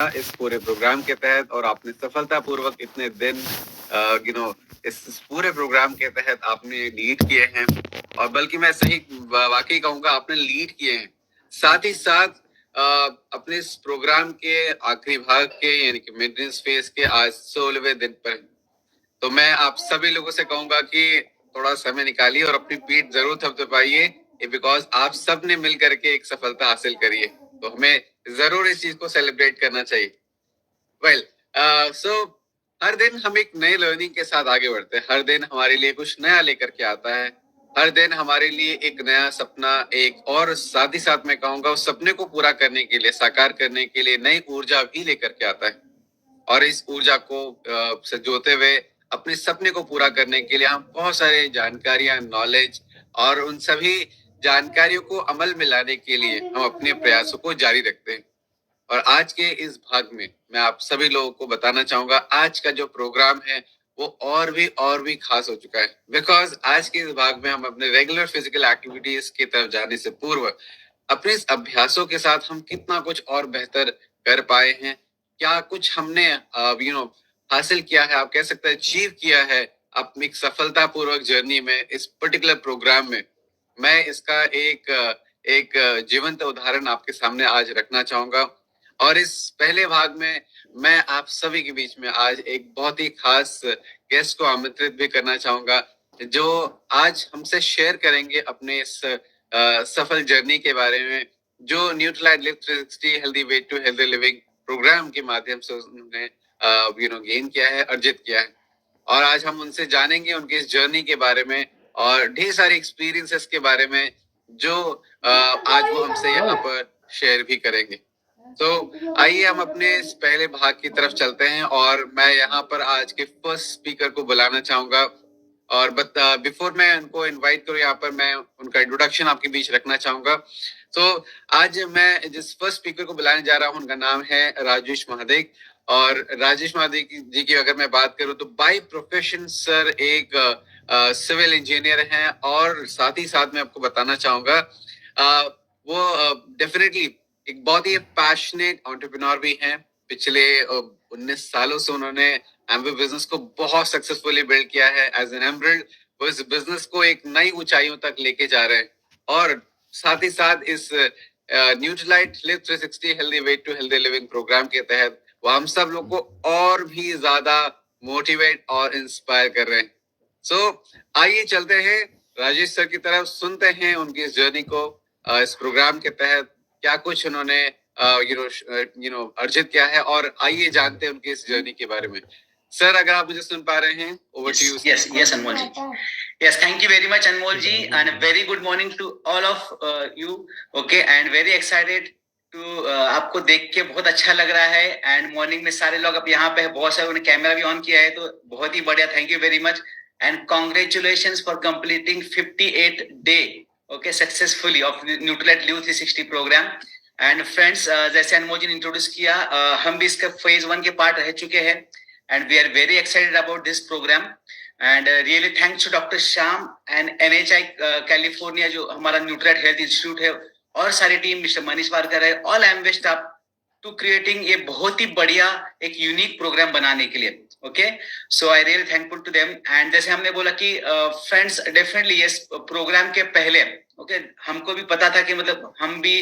इस पूरे प्रोग्राम के तहत और आपने सफलतापूर्वक इतने दिन इस पूरे प्रोग्राम के तहत आपने लीड किए हैं और बल्कि मैं सही वाकई कहूंगा आपने लीड किए हैं। साथ ही साथ अपने इस प्रोग्राम के आखिरी भाग के यानी कि मेंटेनेंस फेज के आज 16वें दिन पर तो मैं आप सभी लोगों से कहूंगा कि थोड़ा समय निकालिए और अपनी पीठ जरूर थपथपाइए बिकॉज आप सब ने मिल करके एक सफलता हासिल करी है, तो हमें जरूर इस चीज को सेलिब्रेट करना चाहिए। वेल सो हर दिन हम एक नए लर्निंग के साथ आगे बढ़ते हैं। हर दिन हमारे लिए कुछ नया लेकर के आता है। हर दिन हमारे लिए एक नया सपना एक और साथ ही साथ मैं कहूंगा उस सपने को पूरा करने के लिए साकार करने के लिए नई ऊर्जा भी लेकर के आता है और इस ऊर्जा को संजोते हुए अपने सपने को पूरा करने के लिए हम बहुत सारे जानकारियां नॉलेज और उन सभी जानकारियों को अमल में लाने के लिए हम अपने प्रयासों को जारी रखते हैं। और आज के इस भाग में मैं आप सभी लोगों को बताना चाहूंगा आज का जो प्रोग्राम है वो और भी खास हो चुका है बिकॉज आज के इस भाग में हम अपने रेगुलर फिजिकल एक्टिविटीज की तरफ जाने से पूर्व अपने इस अभ्यासों के साथ हम कितना कुछ और बेहतर कर पाए हैं, क्या कुछ हमने हासिल किया है, आप कह सकते हैं अचीव किया है अपनी सफलतापूर्वक जर्नी में इस पर्टिकुलर प्रोग्राम में। मैं इसका एक जीवंत उदाहरण आपके सामने आज रखना चाहूंगा और इस पहले भाग में मैं आप सभी के बीच में आज एक बहुत ही खास गेस्ट को आमंत्रित भी करना चाहूंगा जो आज हमसे शेयर करेंगे अपने इस सफल जर्नी के बारे में जो Nutrilite live 360 healthy weight to healthy living programme के माध्यम से उन्होंने गेन किया है, अर्जित किया है। और आज हम उनसे जानेंगे उनकी इस जर्नी के बारे में और ढेर सारी एक्सपीरियंसेस के बारे में जो आज वो हमसे यहाँ पर शेयर भी करेंगे। तो आइए हम अपने इस पहले भाग की तरफ चलते हैं और मैं यहाँ पर आज के फर्स्ट स्पीकर को बुलाना चाहूंगा और बिफोर मैं उनको इनवाइट करूँ यहाँ पर मैं उनका इंट्रोडक्शन आपके बीच रखना चाहूंगा। तो आज मैं जिस फर्स्ट स्पीकर को बुलाने जा रहा हूँ उनका नाम है राजेश महादेव। और राजेश महादेव जी की अगर मैं बात करूँ तो बाय प्रोफेशन सर एक सिविल इंजीनियर हैं और साथ ही साथ मैं आपको बताना चाहूंगा वो डेफिनेटली एक बहुत ही पैशनेट एंटरप्रेन्योर भी हैं। पिछले 19 सालों से उन्होंने एम्वे बिजनेस को बहुत सक्सेसफुली बिल्ड किया है। एज एन एमरल्ड वो इस बिजनेस को एक नई ऊंचाइयों तक लेके जा रहे हैं और साथ ही साथ इस Nutrilite live 360 healthy weight to healthy living programme के तहत वो हम सब लोग को और भी ज्यादा मोटिवेट और इंस्पायर कर रहे हैं। सो आइए चलते हैं राजेश सर की तरफ, सुनते हैं उनकी इस जर्नी को, इस प्रोग्राम के तहत क्या कुछ उन्होंने अर्जित किया है और आइए जानते हैं उनकी इस जर्नी के बारे में। सर अगर आप मुझे सुन पा रहे हैं, over to you. Yes, Anmol ji. Yes, thank you very much, Anmol ji, and a very good morning to all of you. Okay, and very excited to आपको देख के बहुत अच्छा लग रहा है एंड मॉर्निंग में सारे लोग अब यहाँ पे है, बहुत सारे उन्होंने कैमरा भी ऑन किया है तो बहुत ही बढ़िया, thank you very much and congratulations for completing 58 day okay successfully of Nutrilite live 360 programme. And friends जैसे अनमोल जी ने इंट्रोड्यूस किया हम भी इसका फेज 1 के पार्ट रह चुके हैं and we are very excited about this program and really thanks to Dr. Sham and NHI California जो हमारा न्यूट्रलाइट हेल्थ इंस्टीट्यूट है और सारी टीम मिस्टर मनीष वारकर है all Amway staff to creating ये बहुत ही बढ़िया एक यूनिक प्रोग्राम बनाने के लिए। Okay so I really thankful to them and जैसे हमने बोला कि फ्रेंड्स डेफिनेटली ये प्रोग्राम के पहले ओके हमको भी पता था कि मतलब हम भी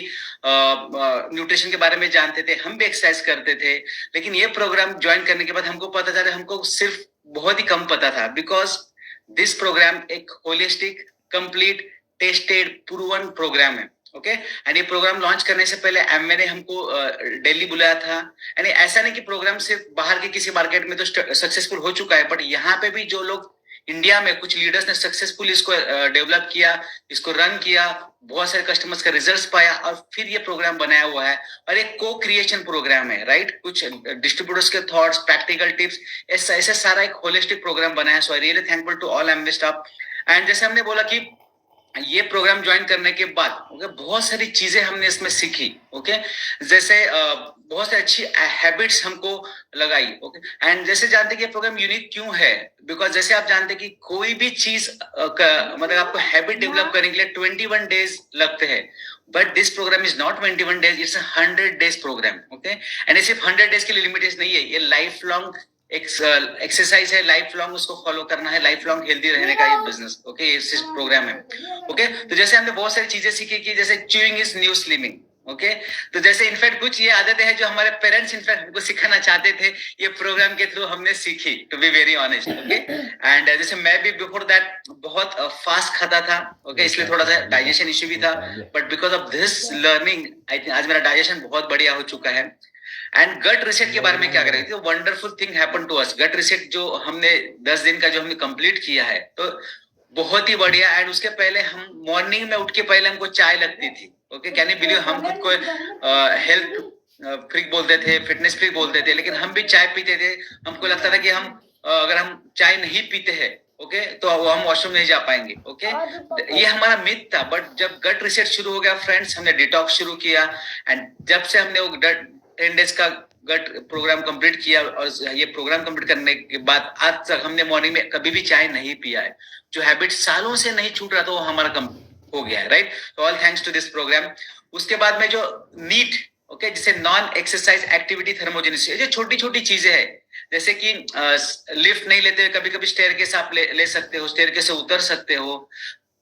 न्यूट्रिशन के बारे में जानते थे, हम भी एक्सरसाइज करते थे, लेकिन ये प्रोग्राम ज्वाइन करने के बाद हमको पता चला हमको सिर्फ बहुत ही कम पता था बिकॉज दिस प्रोग्राम एक holistic complete tested proven programme है। ओके एंड ये प्रोग्राम लॉन्च करने से पहले एमए ने हमको दिल्ली बुलाया था यानी ऐसा नहीं कि प्रोग्राम सिर्फ बाहर के किसी मार्केट में तो सक्सेसफुल हो चुका है बट यहाँ पे भी जो लोग इंडिया में कुछ लीडर्स ने सक्सेसफुल इसको डेवलप किया, इसको रन किया, बहुत सारे कस्टमर्स का रिजल्ट्स पाया और फिर ये प्रोग्राम बनाया हुआ है और एक को क्रिएशन प्रोग्राम है राइट। कुछ डिस्ट्रीब्यूटर्स के थॉट्स प्रैक्टिकल टिप्स ऐसे सारा एक होलिस्टिक प्रोग्राम बनाया। So I really thankful to all Amway staff and जैसे हमने बोला कि ये प्रोग्राम ज्वाइन करने के बाद बहुत सारी चीजें हमने इसमें सीखी। ओके जैसे बहुत सारी अच्छी हैबिट्स हमको लगाई। ओके एंड जैसे जानते कि ये प्रोग्राम यूनिक क्यों है बिकॉज जैसे आप जानते कि कोई भी चीज मतलब आपको हैबिट डेवलप करने के लिए 21 डेज लगते हैं। But this program is not 21 days, it's a 100 days program. Okay, and ये सिर्फ 100 days के लिए लिमिटेड नहीं है, ये लाइफ लॉन्ग एक्सरसाइज है, लाइफ लॉन्ग उसको फॉलो करना है, लाइफ लॉन्ग हेल्दी रहने का ये बिजनेस। ओके, ये प्रोग्राम है। ओके, तो जैसे हमने बहुत सारी चीजें सीखी कि जैसे chewing is new slimming. Okay, तो जैसे इनफैक्ट कुछ ये आदतें हैं जो हमारे पेरेंट्स इनफैक्ट हमको सिखाना चाहते थे, ये प्रोग्राम के थ्रू हमने सीखी, to be very honest. Okay, and जैसे मैं भी बिफोर दैट बहुत फास्ट खाता था। ओके, इसलिए थोड़ा सा डाइजेशन इश्यू भी था, but because of this learning I think आज मेरा डाइजेशन बहुत बढ़िया हो चुका है। एंड गट रिसेट के बारे में क्या करेंगे, wonderful thing happen to us. Gut reset जो हमने 10 दिन का जो हमने कंप्लीट किया है, तो बहुत ही बढ़िया। एंड उसके पहले हम मॉर्निंग में उठ के पहले हमको चाय लगती थी। ओके, कैन यू बिलीव, हम खुद को हेल्थ फ्रीक बोलते थे, फिटनेस फ्रीक बोलते थे, लेकिन हम भी चाय पीते थे। हमको लगता था कि हम अगर हम चाय नहीं पीते हैं, ओके, तो हम वॉशरूम नहीं जा पाएंगे। ओके, ये हमारा मिथ था। बट जब गट रिसेट शुरू हो गया फ्रेंड्स, हमने डिटॉक्स शुरू किया, एंड जब से हमने वो 10 डेज का गट प्रोग्राम कंप्लीट किया, और ये प्रोग्राम कंप्लीट करने के बाद आज तक हमने मॉर्निंग में कभी भी चाय नहीं पिया है। जो हैबिट सालों से नहीं छूट रहा था, वो हमारा कम हो गया है, राइट। तो all thanks to this programme. उसके बाद में जो नीट, ओके, जिसे नॉन एक्सरसाइज एक्टिविटी थर्मोजेनिसिस, ये छोटी छोटी चीजें हैं, जैसे कि लिफ्ट नहीं लेते, कभी कभी स्टेयरकेस आप ले सकते हो, स्टेयरकेस से उतर सकते हो,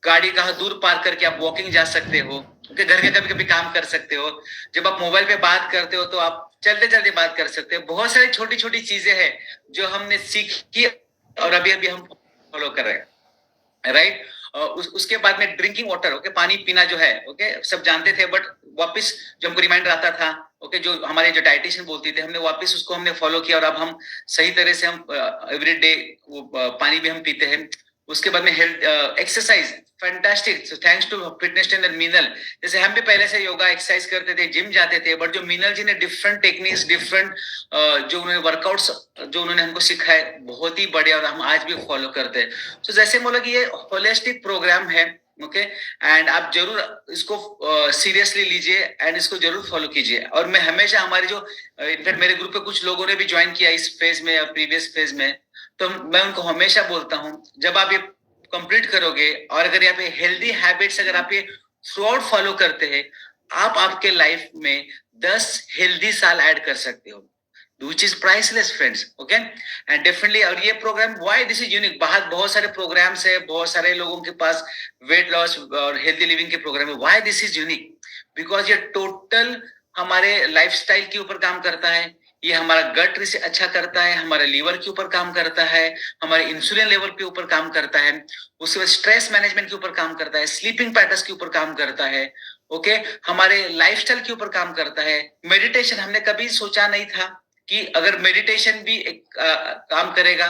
गाड़ी कहाँ दूर पार्क करके आप वॉकिंग जा सकते हो। ओके, घर के कभी कभी काम कर सकते हो। जब आप मोबाइल पे बात करते हो तो आप चलते चलते बात कर सकते हो। बहुत सारी छोटी छोटी चीजें हैं जो हमने सीखी और अभी अभी हम फॉलो कर रहे हैं, राइट। उसके बाद में ड्रिंकिंग वाटर, ओके, पानी पीना जो है, ओके, सब जानते थे, बट वापस जो हमको रिमाइंडर आता था, ओके, जो हमारे जो डाइटिशियन बोलती थे, हमने वापस उसको हमने फॉलो किया, और अब हम सही तरह से हम एवरी डे पानी भी हम पीते हैं। उसके बाद में health exercise, fantastic, so thanks to fitness trainer Meenal. जैसे हम भी पहले से योगा एक्सरसाइज करते थे, जिम जाते थे, बट जो मीनल जी ने डिफरेंट टेक्निक्स, डिफरेंट जो उन्होंने वर्कआउट्स जो उन्होंने हमको सिखाए, बहुत ही बढ़िया, और हम आज भी फॉलो करते हैं। तो जैसे बोला कि ये होलिस्टिक प्रोग्राम है, ओके, एंड आप जरूर इसको सीरियसली लीजिए एंड इसको जरूर फॉलो कीजिए। और मैं हमेशा हमारे जो इनफैक्ट मेरे ग्रुप पे कुछ लोगों ने भी ज्वाइन किया इस फेज में या प्रीवियस फेज में, तो मैं उनको हमेशा बोलता हूँ, जब आप ये कंप्लीट करोगे और अगर यहाँ पे हेल्दी हैबिट्स अगर आप ये थ्रू आउट फॉलो करते हैं, आप आपके लाइफ में 10 हेल्दी साल ऐड कर सकते हो, which is priceless friends, okay, and definitely। और ये programme why this is unique, बाहर बहुत सारे प्रोग्राम्स है, बहुत सारे लोगों के पास वेट लॉस और हेल्दी लिविंग के प्रोग्राम है। why this is unique, because ये टोटल हमारे लाइफस्टाइल के ऊपर काम करता है, ये हमारा गट से अच्छा करता है, हमारे लीवर के ऊपर काम करता है, हमारे इंसुलिन लेवल के ऊपर काम करता है, उसके बाद स्ट्रेस मैनेजमेंट के ऊपर काम करता है, स्लीपिंग पैटर्न्स के ऊपर काम करता है, ओके, हमारे लाइफस्टाइल के ऊपर काम करता है। मेडिटेशन, हमने कभी सोचा नहीं था कि अगर मेडिटेशन भी एक काम करेगा,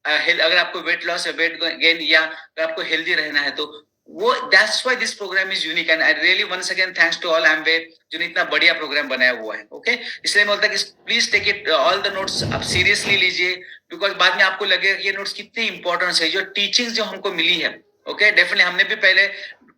अगर आपको वेट लॉस या वेट गेन या अगर आपको हेल्दी रहना है, तो वो that's why this programme is unique. And I really once again thanks to all Amway जो इतना बढ़िया प्रोग्राम बनाया हुआ है। ओके, इसलिए मैं बोलता कि please take it all the notes आप सीरियसली लीजिए, बिकॉज बाद में आपको लगेगा कि ये नोट्स कितनी इंपॉर्टेंस है, जो टीचिंग्स जो हमको मिली है। ओके, डेफिनेटली हमने भी पहले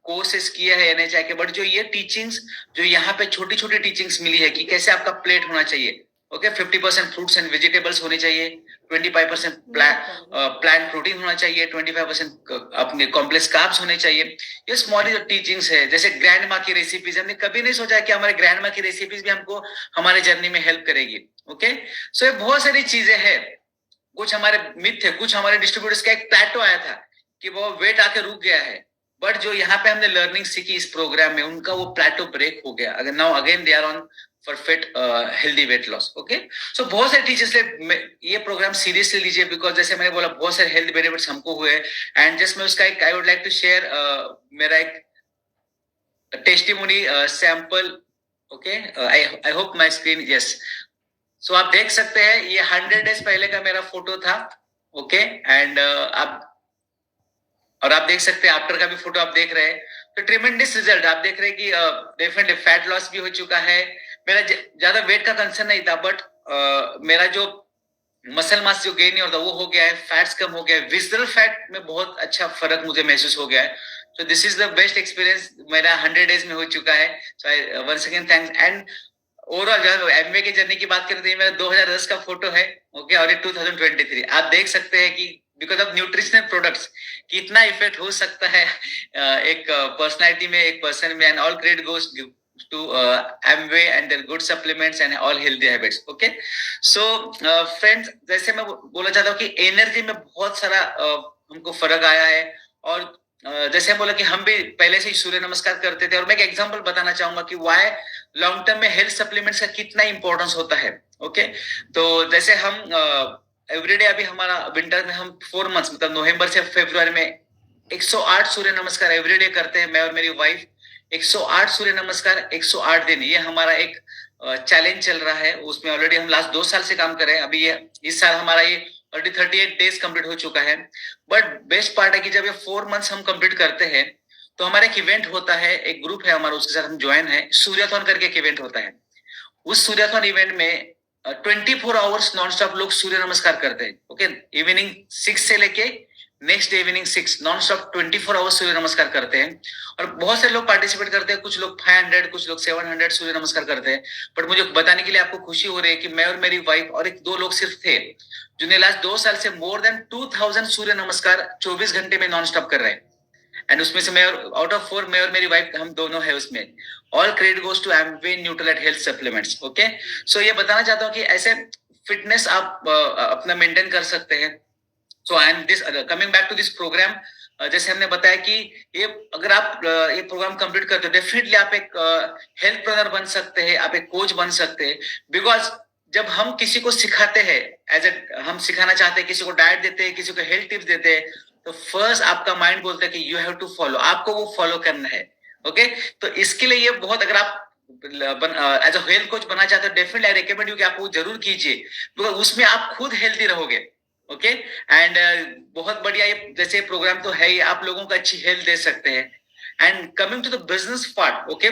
कोर्सेस किया है एनएचआई के, बट जो ये टीचिंग्स जो यहाँ पे छोटी छोटी टीचिंग्स मिली है कि कैसे आपका प्लेट होना चाहिए, ओके, 50% फ्रूट्स एंड वेजिटेबल्स होने चाहिए, 25% प्लांट प्रोटीन होना चाहिए, 25% अपने कॉम्प्लेक्स कार्ब्स होने चाहिए। ये स्मॉल टीचिंग्स है। जैसे ग्रैंड माँ की रेसिपीज, हमने कभी नहीं सोचा कि हमारे ग्रैंड माँ की रेसिपीज भी हमको हमारे जर्नी में हेल्प करेगी। ओके, सो ये बहुत सारी चीजें हैं। कुछ हमारे मिथ थे, कुछ हमारे डिस्ट्रीब्यूटर्स का एक प्लेटो आया था कि वो वेट आके रुक गया है, बट जो यहाँ पे हमने लर्निंग सीखी इस प्रोग्राम में, उनका वो प्लेटो ब्रेक हो गया। अगर now again they are on for fit healthy weight loss. Okay, so बहुत सारे टीचर्स ने ये प्रोग्राम सीरियसली लीजिए, बिकॉज जैसे मैंने बोला बहुत सारे हेल्थ बेनिफिट्स हमको हुए। एंड जस्ट मैं उसका एक I would like to share मेरा एक testimony sample. Okay, I hope my screen, yes, so आप देख सकते हैं ये 100 डेज पहले का मेरा फोटो था। ओके, एंड और आप देख सकते हैं आफ्टर का भी फोटो आप देख रहे हैं, तो ट्रिमेंडस रिजल्ट आप देख रहे हैं कि डेफिनेटली फैट लॉस भी हो चुका है। मेरा ज्यादा वेट का कंसर्न नहीं था, बट मेरा जो मसल मास जो गेन नहीं होता वो हो गया है, फैट्स कम हो गया है, विजरल फैट में बहुत अच्छा फर्क मुझे महसूस हो गया है। So this is the best experience मेरा 100 डेज में हो चुका है। So I once again thanks. And overall जो एमबीए की जर्नी की बात करें तो ये मेरा 2010 का फोटो है। ओके, और ये 2023 आप देख सकते हैं कि बिकॉज ऑफ न्यूट्रिशनल प्रोडक्ट्स कितना इफेक्ट हो सकता है एक पर्सनालिटी में, एक पर्सन में, and all credit goes to Amway and their good supplements and all healthy habits. Okay, so friends, जैसे मैं बोला चाहता हूँ कि एनर्जी में बहुत सारा हमको फर्क आया है। और जैसे हम बोला कि हम भी पहले से ही सूर्य नमस्कार करते थे, और मैं एक एग्जांपल बताना चाहूंगा कि वाई लॉन्ग टर्म में हेल्थ सप्लीमेंट्स का कितना इंपॉर्टेंस होता है। ओके, तो जैसे हम एवरीडे अभी हमारा विंटर में हम 4 मंथ्स मतलब नवंबर से फरवरी में 108 सूर्य नमस्कार एवरीडे करते हैं, मैं और मेरी वाइफ। 108 सूर्य नमस्कार 108 दिन, ये हमारा एक चैलेंज चल रहा है। उसमें ऑलरेडी हम लास्ट 2 साल से काम कर रहे हैं। अभी ये इस साल हमारा ये ऑलरेडी 38 डेज कंप्लीट हो चुका है। बट बेस्ट पार्ट है कि जब ये 4 मंथ्स हम कंप्लीट करते हैं तो हमारा एक इवेंट होता है, एक ग्रुप है हमारा, उसके साथ हम ज्वाइन है, सूर्याथन करके एक इवेंट होता है। उस सूर्याथन इवेंट में 24 आवर्स नॉन स्टॉप लोग सूर्य नमस्कार करते हैं। ओके, इवनिंग 6 से लेके next evening 6 non stop 24 hours surya namaskar करते हैं। और बहुत से लोग पार्टिसिपेट करते हैं, कुछ लोग 500, कुछ लोग 700 सूर्य नमस्कार करते हैं। बट मुझे बताने के लिए आपको खुशी हो रही है कि मैं और मेरी वाइफ और एक 2 लोग सिर्फ थे जिन्हें लास्ट 2 साल से मोर देन 2000 सूर्य नमस्कार 24 घंटे में नॉन स्टॉप कर रहे हैं। एंड उसमें से मैं आउट ऑफ 4 मैं और मेरी वाइफ हम दोनों है उसमें। All credit goes to Amway Nutrilite health supplements. Okay, so ये बताना चाहता हूँ कि ऐसे फिटनेस आप अपना मेंटेन कर सकते हैं। So I am this coming back to this programme, जैसे हमने बताया कि ये अगर आप ये प्रोग्राम कंप्लीट करते हो डेफिनेटली आप एक हेल्थ प्लानर बन सकते हैं, आप एक कोच बन सकते हैं। बिकॉज जब हम किसी को सिखाते हैं, एज ए हम सिखाना चाहते हैं, किसी को डाइट देते हैं, किसी को हेल्थ टिप्स देते हैं, तो फर्स्ट आपका माइंड बोलता है कि यू हैव टू फॉलो, आपको वो फॉलो करना है। ओके, तो इसके लिए ये बहुत, अगर आप एज अ हेल्थ कोच बनना चाहते हो डेफिनेटली आई रिकमेंड यू कि आप वो जरूर कीजिए, बिकॉज उसमें आप खुद हेल्दी रहोगे। ओके, एंड बहुत बढ़िया ये जैसे प्रोग्राम तो है ही, आप लोगों को अच्छी हेल्थ दे सकते हैं। And coming to the business part, okay,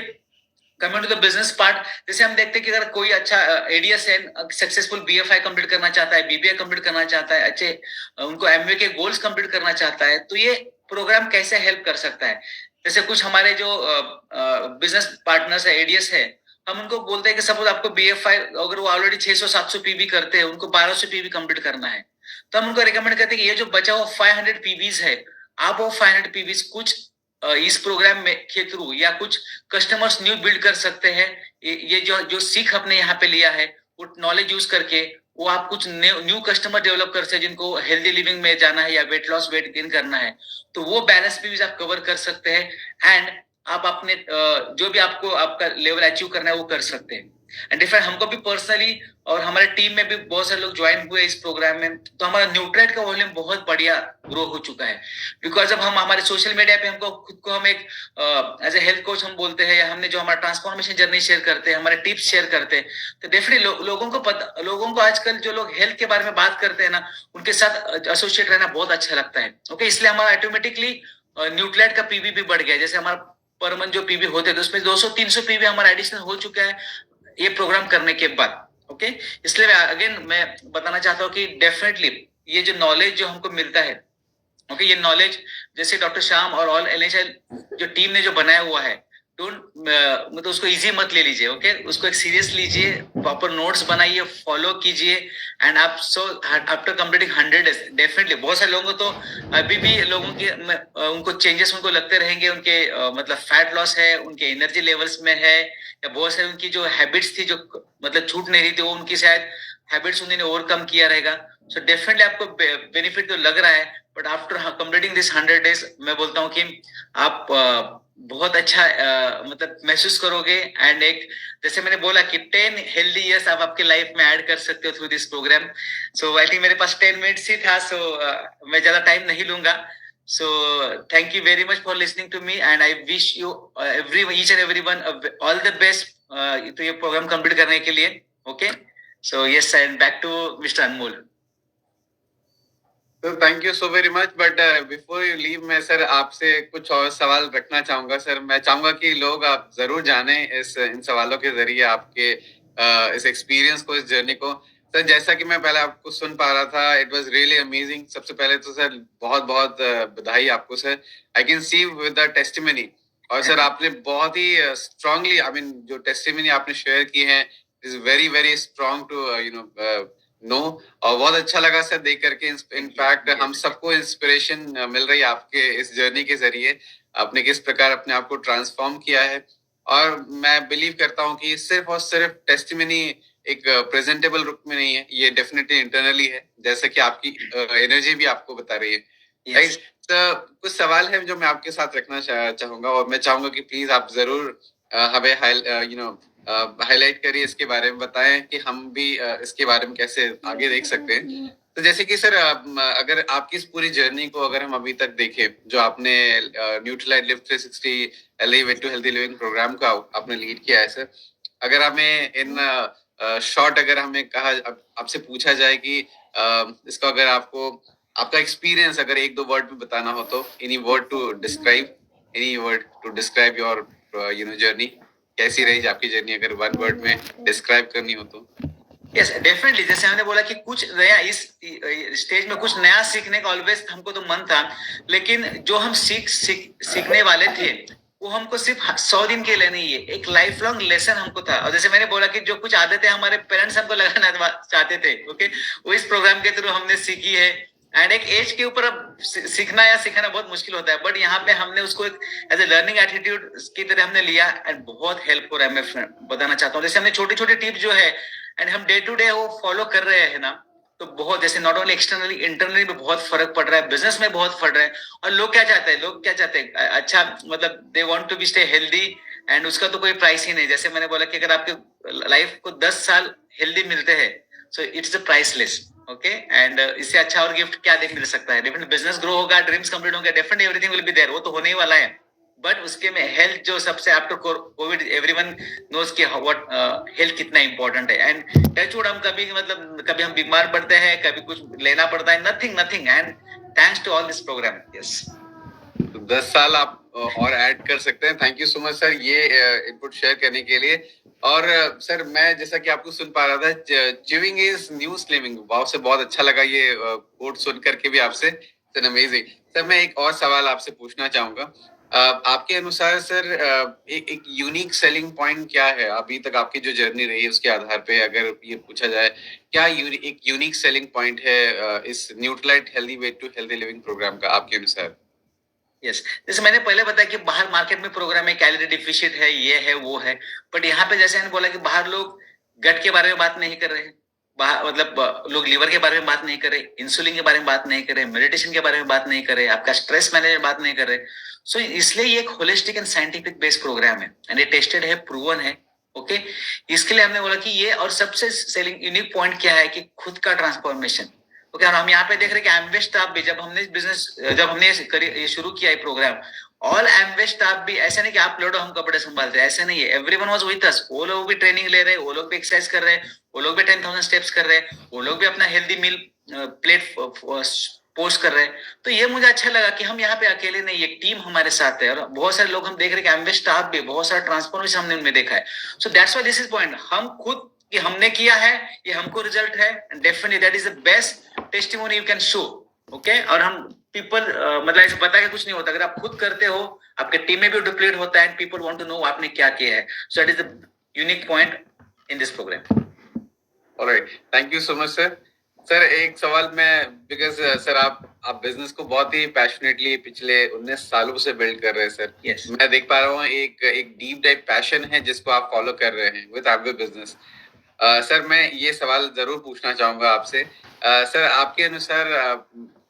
coming to the business part, जैसे हम देखते हैं कि अगर कोई अच्छा एडीएस है, सक्सेसफुल बीएफआई कंप्लीट करना चाहता है, बीबीए कंप्लीट करना चाहता है, अच्छे उनको एमवे के गोल्स कंप्लीट करना चाहता है, तो ये प्रोग्राम कैसे हेल्प कर सकता है। जैसे कुछ हमारे जो बिजनेस पार्टनर्स है, एडीएस है, हम उनको बोलते हैं कि सपोज आपको बीएफआई अगर वो ऑलरेडी 600-700 पीबी करते हैं, उनको 1200 पीबी कंप्लीट करना है, तो हम उनको रिकमेंड करते हैं कि ये जो बचा हुआ 500 पीबीज है, आप वो 500 पीबीज कुछ इस प्रोग्राम में के थ्रू या कुछ कस्टमर्स न्यू बिल्ड कर सकते हैं। ये जो जो सीख अपने यहाँ पे लिया है, वो नॉलेज यूज करके वो आप कुछ न्यू कस्टमर डेवलप कर सकते हैं जिनको हेल्दी लिविंग में जाना है या वेट लॉस वेट गेन करना है, तो वो बैलेंस भी आप कवर कर सकते हैं। एंड आप अपने जो भी आपको आपका लेवल अचीव करना है वो कर सकते हैं। एंड डिफरेंट हमको भी पर्सनली और हमारे टीम में भी बहुत सारे लोग ज्वाइन हुए इस प्रोग्राम में, तो हमारा न्यूट्रेट का वॉल्यूम बहुत बढ़िया ग्रो हो चुका है। बिकॉज अब हम हमारे सोशल मीडिया पे हमको खुद को हम एक एज ए हेल्थ कोच हम बोलते हैं, या हमने जो हमारा ट्रांसफॉर्मेशन जर्नी शेयर करते हैं, हमारे टिप्स शेयर करते हैं, तो डेफिनेटली लोगों को पता, लोगों को आजकल जो लोग हेल्थ के बारे में बात करते हैं ना, उनके साथ एसोसिएट रहना बहुत अच्छा लगता है। ओके, इसलिए हमारा ऑटोमेटिकली न्यूट्रेट का पीवी भी बढ़ गया। जैसे हमारा पर मंथ जो पीवी होते थे उसमें 200-300 पीवी हमारा एडिशनल हो चुका है ये प्रोग्राम करने के बाद। ओके, इसलिए अगेन मैं बताना चाहता हूँ कि डेफिनेटली ये जो नॉलेज जो हमको मिलता है, ओके, ये नॉलेज जैसे डॉक्टर श्याम और ऑल एनएचएल जो टीम ने जो बनाया हुआ है, डोंट मतलब उसको इजी मत ले लीजिए। ओके, उसको एक सीरियस लीजिए, प्रॉपर नोट्स बनाइए, फॉलो कीजिए। एंड आप so after completing 100 days definitely बहुत सारे लोगों को तो अभी भी लोगों के उनको चेंजेस उनको लगते रहेंगे, उनके मतलब फैट लॉस है, उनके एनर्जी लेवल्स में है, या बहुत सारी उनकी जो हैबिट्स थी जो मतलब छूट नहीं रही थी, वो उनकी शायद हैबिट्स उन्होंने ओवरकम किया रहेगा। सो डेफिनेटली आपको बेनिफिट तो लग रहा है, but after completing this 100 days मैं बोलता हूँ कि आप बहुत अच्छा मतलब महसूस करोगे। एंड एक जैसे मैंने बोला कि 10 हेल्दी ईयर्स आप आपके लाइफ में ऐड कर सकते हो through this programme. So I think मेरे पास 10 मिनट्स ही था, सो मैं ज्यादा टाइम नहीं लूंगा। So thank you very much for listening to me, and I wish you each and everyone all the best तो ये प्रोग्राम कंप्लीट करने के लिए। Okay, so yes, and back to Mr. Anmol. तो thank you so very much, but before you leave मैं sir आपसे कुछ और सवाल रखना चाहूंगा। सर मैं चाहूंगा कि लोग आप जरूर जाने इस इन सवालों के जरिए आपके इस एक्सपीरियंस को, इस जर्नी को। सर जैसा कि मैं पहले आपको सुन पा रहा था, इट वाज रियली अमेजिंग। सबसे पहले तो सर बहुत बहुत बधाई आपको sir. I can see with the testimony, और सर आपने बहुत ही स्ट्रांगली, आई मीन जो टेस्टिमनी आपने शेयर की है is very very strong to know और बहुत अच्छा लगा सर देख करके। इनफैक्ट हम सबको इंस्पिरेशन मिल रही है आपके इस जर्नी के जरिए। आपने किस प्रकार अपने आप को ट्रांसफॉर्म किया है, और मैं बिलीव करता हूँ कि सिर्फ और सिर्फ टेस्टिमनी एक प्रेजेंटेबल रूप में नहीं है, ये डेफिनेटली इंटरनली है, जैसे कि आपकी एनर्जी भी आपको बता रही है। Yes. कुछ सवाल है जो मैं आपके साथ रखना चाहूंगा, और मैं चाहूंगा कि प्लीज आप जरूर हमें हाईलाइट करिए, इसके बारे में बताएं कि हम भी इसके बारे में कैसे आगे देख सकते हैं। तो जैसे कि सर अगर आपकी इस पूरी जर्नी को अगर हम अभी तक देखें, जो आपने Nutrilite live 360 elevate to healthy living programme का आपने लीड किया है सर, अगर हमें इन शॉर्ट अगर हमें कहा आपसे पूछा जाए कि इसका अगर आपको आपका एक्सपीरियंस अगर एक दो वर्ड में बताना हो, तो any word to describe your journey, कैसी रही आपकी जर्नी अगर वन वर्ड में डिस्क्राइब करनी हो तो? यस डेफिनेटली, जैसे हमने बोला कि कुछ नया इस स्टेज में कुछ नया सीखने का ऑलवेज हमको तो मन था, लेकिन जो हम सीखने वाले थे वो हमको सिर्फ 100 दिन के लिए नहीं है, एक लाइफ लॉन्ग लेसन हमको था। और जैसे मैंने बोला कि जो कुछ आदतें हमारे पेरेंट्स हमको लगाना चाहते थे, ओके, वो इस प्रोग्राम के थ्रू हमने सीखी है। एंड एक एज के ऊपर अब सीखना या सिखाना बहुत मुश्किल होता है, बट यहाँ पे हमने उसको एक एज ए लर्निंग एटीट्यूड की तरह हमने लिया, एंड बहुत हेल्प हो रहा है। मैं बताना चाहता हूँ, जैसे हमने छोटी छोटी टिप्स जो है एंड हम डे टू डे वो फॉलो कर रहे हैं ना, तो बहुत, जैसे नॉट ओनली एक्सटर्नली इंटरनली भी बहुत फर्क पड़ रहा है, बिजनेस में बहुत फर्क रहा है। और लोग क्या चाहते हैं, अच्छा मतलब they want to be stay healthy, and उसका तो कोई प्राइस ही नहीं। जैसे मैंने बोला कि अगर आपके लाइफ को 10 साल हेल्दी मिलते हैं, so it's a priceless, okay. And इससे अच्छा और गिफ्ट क्या मिल सकता है। डेफिनेटली बिजनेस ग्रो होगा, ड्रीम्स कंप्लीट होंगे, definitely everything will be there, वो तो होने ही वाला है। बट उसके में हेल्थ जो सबसे आफ्टर कोविड एवरीवन नोज कि व्हाट हेल्थ कितना इंपॉर्टेंट है। एंड टचवुड हम कभी मतलब कभी हम बीमार पड़ते हैं, कभी कुछ लेना पड़ता है, nothing and thanks to all this programme. Yes, 10 साल आप और ऐड कर सकते हैं। Thank you so much sir ये इनपुट शेयर करने के लिए। और सर मैं जैसा कि आपको सुन पा रहा था, चिविंग इज न्यू स्लिमिंग, वाव से बहुत अच्छा लगा ये कोट सुन करके भी आपसे, अमेजिंग। सर मैं एक और सवाल आपसे पूछना चाहूंगा, आपके अनुसार सर एक यूनिक सेलिंग पॉइंट क्या है अभी तक आपकी जो जर्नी रही है उसके आधार पे अगर ये पूछा जाए, क्या एक यूनिक सेलिंग पॉइंट है इस Nutrilite healthy way to healthy living programme का आपके अनुसार? यस, जैसे मैंने पहले बताया कि बाहर मार्केट में प्रोग्राम है, कैलोरी डिफिशिएंट है, ये है वो है, बट यहाँ पे जैसे मैंने बोला कि बाहर लोग गट के बारे में बात नहीं कर रहे हैं, बाहर मतलब लोग लीवर के बारे में बात नहीं कर रहे, इंसुलिन के बारे में बात नहीं कर रहे, मेडिटेशन के बारे में बात नहीं कर रहे, आपका स्ट्रेस मैनेजमेंट बात नहीं कर रहे। सो इसलिए ये एक holistic and scientific based programme है, एंड ये टेस्टेड है, प्रूवन है, ओके। इसके लिए हमने बोला कि ये, और सबसे सेलिंग यूनिक पॉइंट क्या है कि खुद का ट्रांसफॉर्मेशन, ओके। और हम यहाँ पे देख रहे हैं कि एमवे स्टाफ भी, जब हमने ये शुरू किया है प्रोग्राम, ऑल एमवे स्टाफ भी, ऐसा नहीं कि आप लोडो हम कपड़े संभालते हैं, ऐसा नहीं है, एवरीवन वाज विद अस। वो लोग भी ट्रेनिंग ले रहे हैं, वो लोग भी एक्सरसाइज कर रहे हैं, वो लोग भी 10,000 स्टेप्स कर रहे हैं, वो लोग भी अपना हेल्दी मील प्लेट पोस्ट कर रहे हैं। तो ये मुझे अच्छा लगा कि हम यहाँ पे अकेले नहीं, एक टीम हमारे साथ है, और बहुत सारे लोग हम देख रहे हैं कि एमवे स्टाफ भी, बहुत सारा ट्रांसफॉर्मेशन हमने उनमें देखा है। So that's why this is point, हम खुद कि हमने किया है, ये हमको रिजल्ट है, definitely that is the best testimony you can show, okay. और हम पीपल मतलब ऐसे बता के कुछ नहीं होता, अगर आप खुद करते हो आपके टीम में भी डुप्लीकेट होता है, and people want to know आपने क्या किया है। So that is the unique point in this programme. Alright, thank you so much sir. Sir एक सवाल मैं, बिकॉज सर आप बिजनेस को बहुत ही पैशनेटली पिछले 19 सालों से बिल्ड कर रहे हैं सर। Yes. मैं देख पा रहा हूँ एक डीप डाइव पैशन है जिसको आप फॉलो कर रहे हैं विद एवरी बिजनेस। सर मैं ये सवाल जरूर पूछना चाहूंगा आपसे, सर आपके अनुसार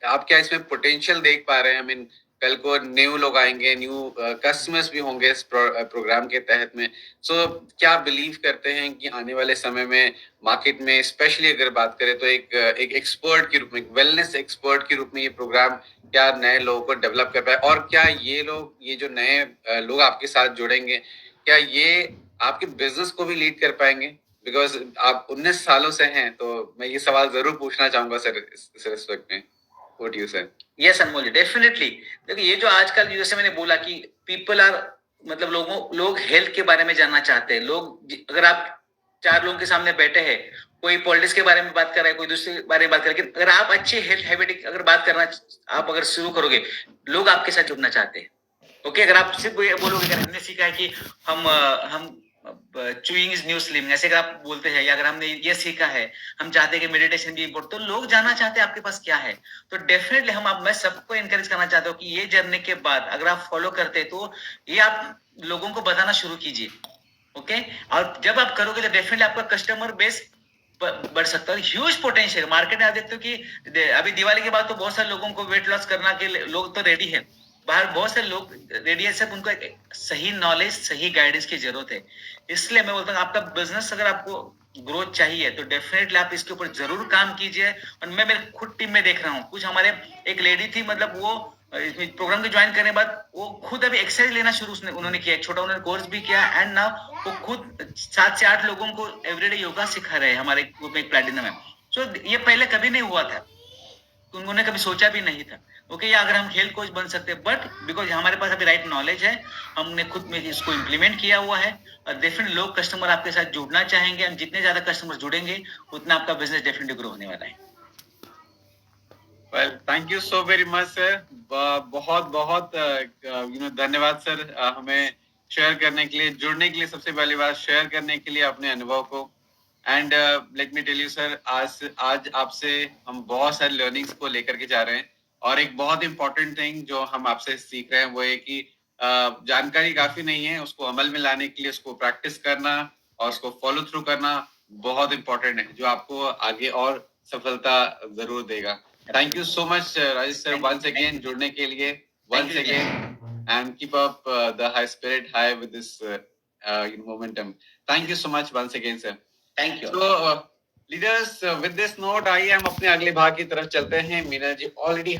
आप क्या इसमें पोटेंशियल देख पा रहे हैं? आई मीन कल को न्यू लोग आएंगे, न्यू कस्टमर्स भी होंगे इस प्रोग्राम के तहत में। सो क्या बिलीव करते हैं कि आने वाले समय में मार्केट में, स्पेशली अगर बात करें तो एक एक्सपर्ट के रूप में, वेलनेस एक्सपर्ट के रूप में ये प्रोग्राम क्या नए लोगों को डेवलप कर पाए? और क्या ये जो नए लोग आपके साथ जुड़ेंगे, क्या ये आपके बिजनेस को भी लीड कर पाएंगे? बिकॉज आप 19 सालों से हैं, तो मैं ये सवाल जरूर पूछना चाहूंगा सर इस रिस्पेक्ट में। व्हाट डू यू से? यस अनमोल जी, डेफिनेटली। देखिए ये जो आजकल, जैसे मैंने बोला कि पीपल आर, मतलब लोग हेल्थ के बारे में जानना चाहते हैं। अगर आप 4 लोगों के सामने बैठे हैं, कोई पॉलिटिक्स के बारे में बात कर रहा है, कोई दूसरे के बारे में बात कर रहा है, लेकिन अगर आप अच्छी हेल्थ हैबिट अगर बात करना आप अगर शुरू करोगे, लोग आपके साथ जुड़ना चाहते हैं, ओके। अगर आप सिर्फ बोलोगे, अगर हमने सीखा है कि हम चूइंग इज न्यू स्लिमिंग, ऐसे अगर आप बोलते हैं, या अगर हमने ये सीखा है, हम चाहते हैं कि मेडिटेशन भी इम्पोर्टेंट, तो लोग जानना चाहते हैं आपके पास क्या है। तो डेफिनेटली मैं सबको एनकरेज करना चाहता हूँ कि ये जर्नी के बाद अगर आप फॉलो करते हैं तो ये आप लोगों को बताना शुरू कीजिए। ओके, और जब आप करोगे तो डेफिनेटली आपका कस्टमर बेस बढ़ सकता है। ह्यूज पोटेंशियल मार्केट में। आप देखते हो कि अभी दिवाली के बाद तो बहुत सारे लोगों को वेट लॉस करना के लोग तो रेडी है, बाहर बहुत सारे लोग रेडी है, सब उनको एक सही नॉलेज, सही गाइडेंस की जरूरत है। इसलिए मैं बोलता हूँ आपका बिजनेस अगर आपको ग्रोथ चाहिए तो डेफिनेटली आप इसके ऊपर जरूर काम कीजिए। और मैं मेरे खुद टीम में देख रहा हूँ, कुछ हमारे एक लेडी थी, मतलब वो प्रोग्राम को ज्वाइन करने के बाद वो खुद अभी एक्सरसाइज लेना शुरू उन्होंने किया, एक छोटा उन्होंने कोर्स भी किया, एंड नाउ वो खुद 7 से 8 लोगों को एवरीडे योगा सिखा रहे हैं हमारे ग्रुप में, प्लैटिनम है। सो ये पहले कभी नहीं हुआ था, तो उन्होंने कभी सोचा भी नहीं था। ओके, या अगर हम हेल्थ कोच बन सकते हैं, बट बिकॉज हमारे पास अभी राइट नॉलेज है, हमने खुद में इसको इम्प्लीमेंट किया हुआ है, और डेफिनेटली लोग कस्टमर आपके साथ जुड़ना चाहेंगे, हम जितने ज्यादा कस्टमर जुड़ेंगे उतना आपका बिजनेस डेफिनेटली ग्रो होने वाला है। Well, thank you so very much sir. बहुत बहुत धन्यवाद सर, हमें शेयर करने के लिए, जुड़ने के लिए, सबसे पहली बार शेयर करने के लिए अपने अनुभव को। And let me tell you sir, आज आपसे हम बहुत सारे लर्निंग्स को लेकर के जा रहे हैं, और एक बहुत इंपॉर्टेंट थिंग जो हम आपसे सीख रहे हैं वो है कि जानकारी काफी नहीं है, उसको अमल में लाने के लिए उसको प्रैक्टिस करना और उसको फॉलो थ्रू करना बहुत इंपॉर्टेंट है, जो आपको आगे और सफलता जरूर देगा। Thank you so much, Rajesh sir, once again जुड़ने के लिए, once again, and keep up the high spirit high with this momentum. Thank you so much once again, sir. Thank you. So, leaders, with this note, आइए हम अपने अगले भाग की तरफ चलते हैं। मीना जी ऑलरेडी